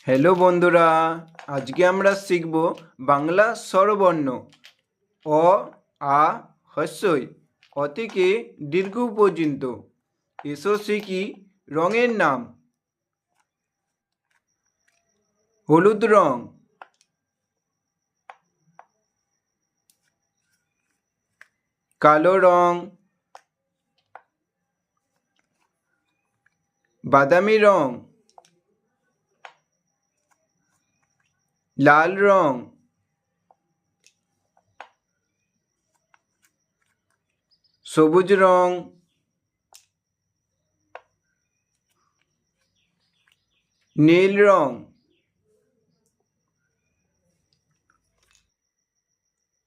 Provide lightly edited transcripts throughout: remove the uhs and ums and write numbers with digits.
Hello বন্ধুরা, আজকে আমরা শিখব বাংলা স্বরবর্ণ। অ, আ, হ্রস্বই অ থেকে দীর্ঘ পর্যন্ত। এসো শিখি রঙের নাম। হলুদ রং, কালো রং, বাদামি রং, লাল রং, সবুজ রং, নীল রং,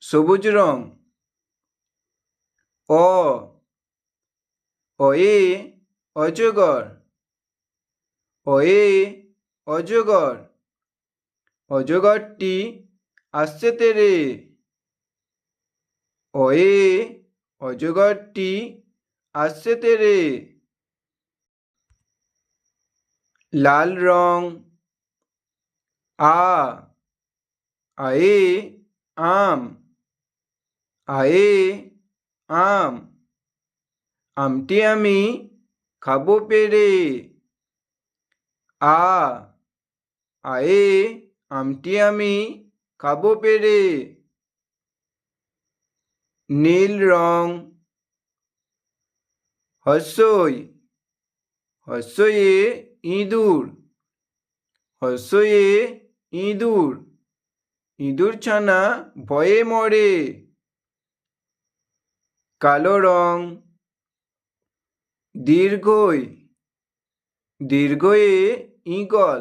সবুজ রং। অ, অয়ে অজগর, অয়ে অজগর, অজগরটি আসছে তেরে। অয়ে অজগরটি আসছে তেরে। লাল রং। আ, আয়ে আম, আয়ে আম, আমটি আমি খাবো পেরে। আ, আয়ে আমটি আমি খাবো পেরে। নীল রং। হ্রস্বই, হ্রস্বয়ে ইঁদুর, হ্রস্বয়ে ইঁদুর, ইঁদুর ছানা ভয়ে মরে। কালো রং। দীর্ঘই, দীর্ঘয়ে ঈগল,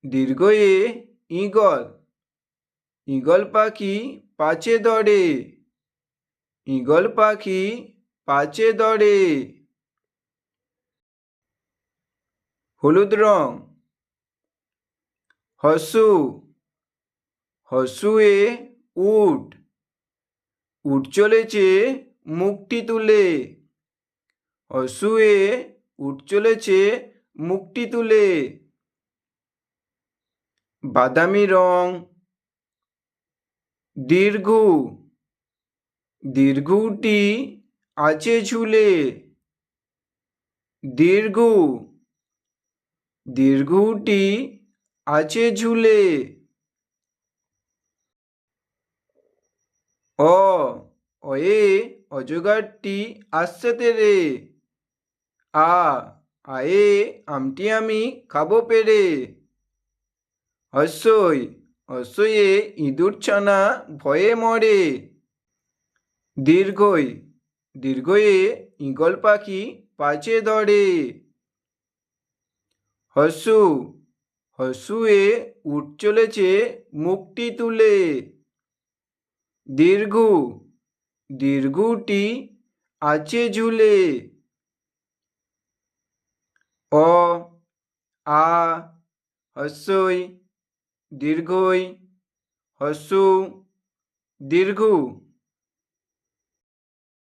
দীর্ঘয়ে ঈগল, ঈগল পাখি পাছে দৌড়ে, ঈগল পাখি পাছে দৌড়ে। হলুদ রং। হ্রস্ব, হ্রস্বয়ে উট, উট চলেছে মুখটি তুলে, হ্রস্বয়ে উট চলেছে মুখটি তুলে। বাদামি রং। দীর্ঘ, দীর্ঘটি আছে ঝুলে, দীর্ঘ, দীর্ঘটি আছে ঝুলে। অ, অয়ে অজগরটি আসছে তেরে। আ, আয়ে আমটি আমি খাবো পেরে। হ্রস্বই, হ্রস্বয়ে ইঁদুর ছানা ভয়ে মরে। দীর্ঘই, দীর্ঘয়ে ঈগল পাখি পাছে দৌড়ে। হ্রস্ব, হ্রস্বয়ে উট চলেছে মুখটি তুলে। দীর্ঘ, দীর্ঘটি আছে ঝুলে। অ, আ, হ্রস্বই, দীর্ঘই, হ্রস্ব, দীর্ঘ।